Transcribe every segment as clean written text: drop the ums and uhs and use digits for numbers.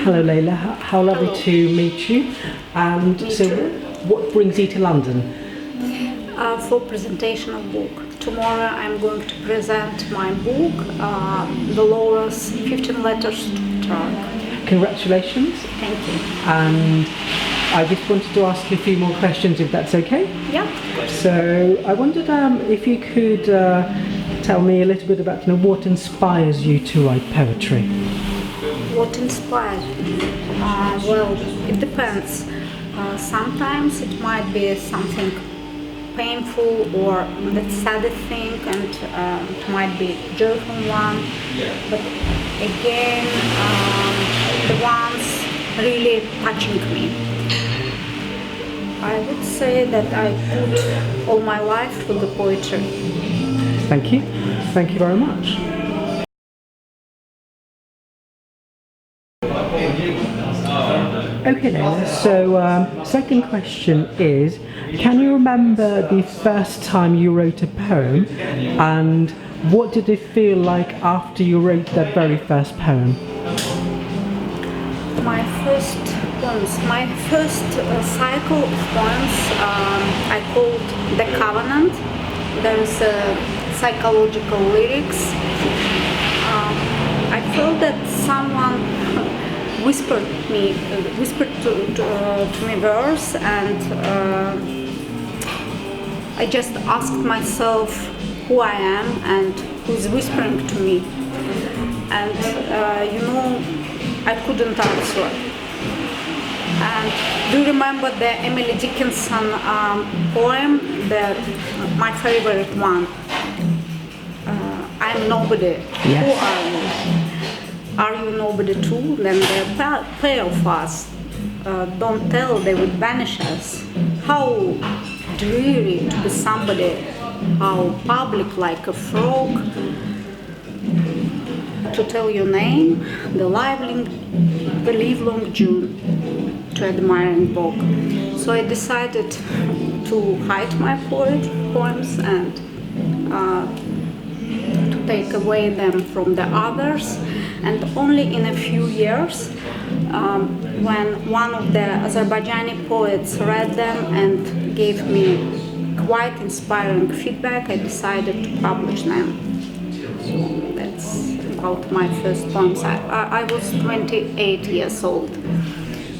Hello Leyla, how lovely to meet you. And so what brings you to London? For presentation of book. Tomorrow I'm going to present my book, The Laura's 15 Letters to Truck. Congratulations. Thank you. And I just wanted to ask you a few more questions if that's okay? Yeah, of course. So I wondered if you could tell me a little bit about what inspires you to write poetry. What inspires me? Well, it depends. Sometimes it might be something painful or the saddest thing, and it might be a joyful one. But again, the ones really touching me. I would say that I put all my life with the poetry. Thank you. Thank you very much. Okay then, so second question is, can you remember the first time you wrote a poem, and what did it feel like after you wrote that very first poem? My first poems, my first cycle of poems I called The Covenant. There's psychological lyrics. I felt that someone whispered to me verse, and I just asked myself who I am and who's whispering to me, and I couldn't answer. And do you remember the Emily Dickinson poem, my favorite one? I'm nobody. Yes. Who are you? Are you nobody too? Then there are pair of us. Don't tell, they would banish us. How dreary to be somebody, how public like a frog. To tell your name, the livelong June, to admire and vogue. So I decided to hide my poems and to take away them from the others. And only in a few years, when one of the Azerbaijani poets read them and gave me quite inspiring feedback, I decided to publish them. So that's about my first poems. I was 28 years old.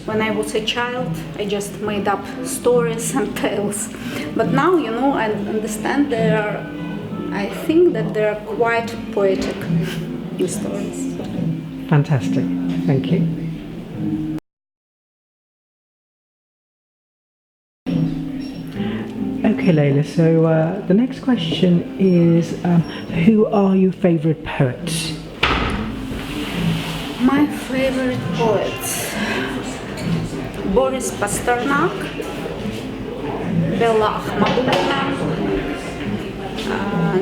When I was a child, I just made up stories and tales. But now, I understand I think that they are quite poetic stories. Fantastic. Thank you. Okay, Leyla, so the next question is, who are your favourite poets? My favorite poets: Boris Pasternak, Bella Ahmadulina,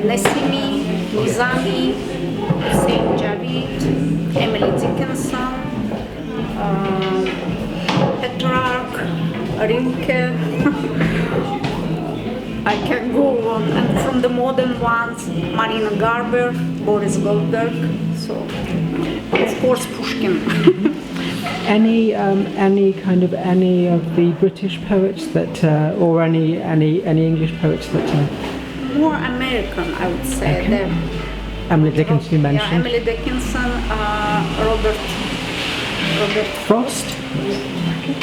Nesimi, Nizami, Hussein Javid, Emily Dickinson, Petrarch, Rilke. I can go on. And from the modern ones, Marina Garber, Boris Goldberg, so of course Pushkin. Any of the British poets that, or any English poets that? More American, I would say. Okay. Emily Dickinson, you mentioned. Yeah, Emily Dickinson, Robert Frost. Okay.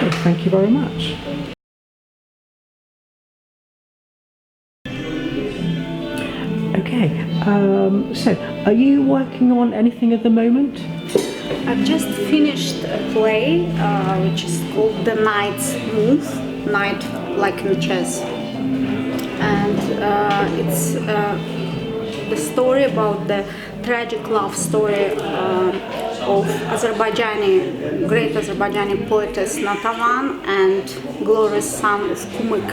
Good, thank you very much. Okay, so are you working on anything at the moment? I've just finished a play which is called The Knight's Move, Knight like in chess. And it's the story about the tragic love story of great Azerbaijani poetess Natavan and glorious son of Kumyk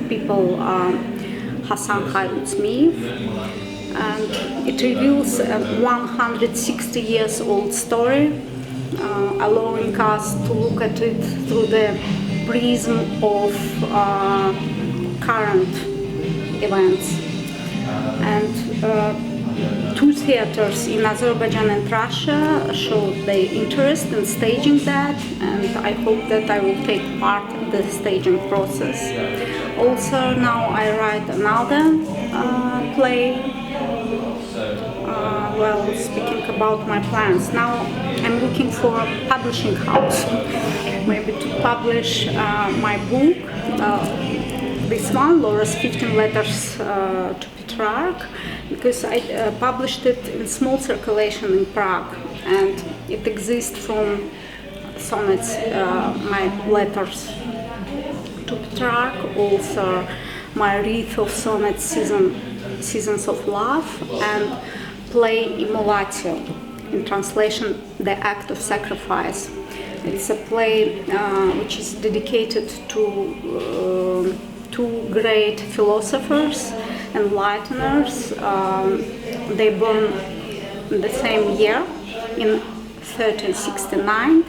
people, Hassan Hayrut Smith. And it reveals a 160 years old story allowing us to look at it through the prism of current events. And two theaters in Azerbaijan and Russia showed their interest in staging that, and I hope that I will take part in the staging process. Also, now I write another play. Speaking about my plans, now I'm looking for a publishing house, maybe to publish my book. This one, Laura's 15 Letters to Petrarch, because I published it in small circulation in Prague, and it exists from sonnets, my letters to Petrarch, also my wreath of sonnets, Seasons of Love, and play Immolatio, in translation, The Act of Sacrifice. It's a play which is dedicated to two great philosophers, enlighteners. They born in the same year, in 1369,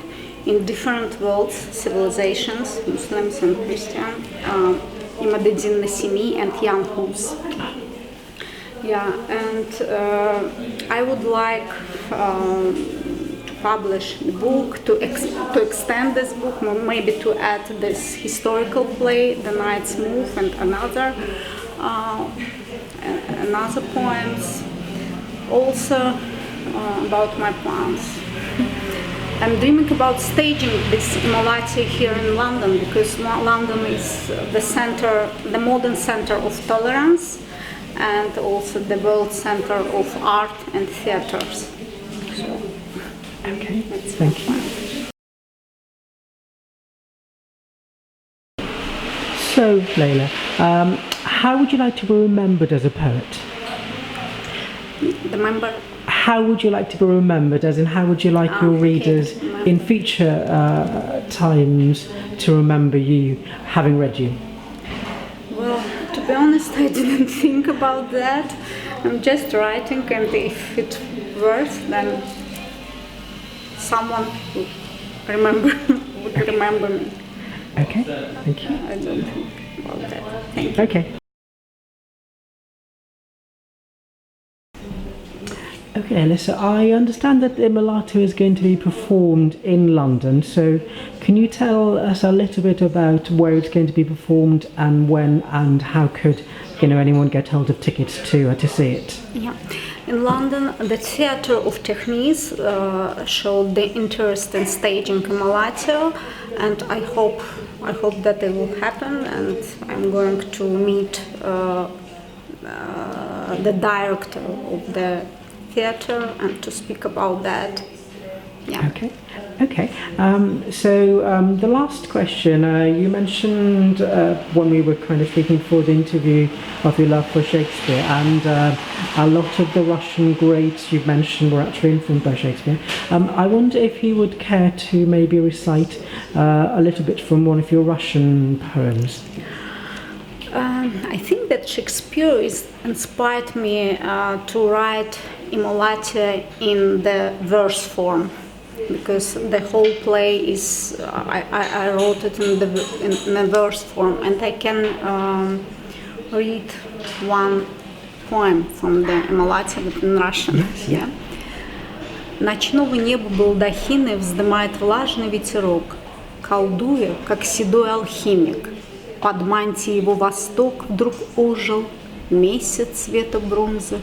in different worlds, civilizations, Muslims and Christian, Imad-ed-Din Nasimi and Jan Hus. Yeah, and I would like to publish the book, to extend this book, maybe to add this historical play, The Knight's Move, and another poems. Also about my plans. I'm dreaming about staging this Immolatio here in London, because London is the center, the modern center of tolerance, and also the world center of art and theaters. So, okay, thank you. So, Leyla, how would you like to be remembered as a poet? Remember? How would you like to be remembered, as in how would you like your readers in future times to remember you, having read you? Well, to be honest, I didn't think about that. I'm just writing, and if it works, then someone would remember me. Okay, thank you. I don't think about that. Thank you. Okay. Okay, Alyssa, I understand that Immolatio is going to be performed in London, so can you tell us a little bit about where it's going to be performed and when, and how could anyone get hold of tickets to see it? Yeah, in London, the Theatre of Techniques showed the interest in staging Immolatio, and I hope that it will happen, and I'm going to meet the director of the theater and to speak about that. Yeah. Okay. The last question, you mentioned when we were kind of speaking for the interview of your love for Shakespeare, and a lot of the Russian greats you've mentioned were actually influenced by Shakespeare. I wonder if you would care to maybe recite a little bit from one of your Russian poems. I think that Shakespeare inspired me to write Immolatio in the verse form, because the whole play is I wrote it in the verse form, and I can read one poem from the Immolatio in Russian. Yes, yeah. Ночного неба балдахины вздымает влажный ветерок, колдуя, как седой алхимик. Под мантией его восток вдруг ожил, месяц цвета бронзы.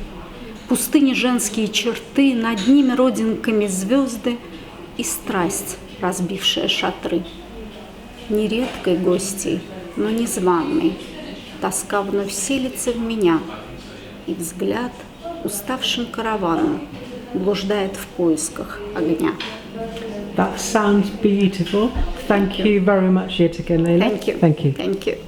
Пустыни женские черты, над ними родинками звезды и страсть, разбившая шатры. Нередкой гостьей, но незваной, тоска вновь селится в меня, и взгляд уставшим караваном блуждает в поисках огня. That sounds beautiful. Thank you very much yet again, Leyla. Thank you. Thank you. Thank you.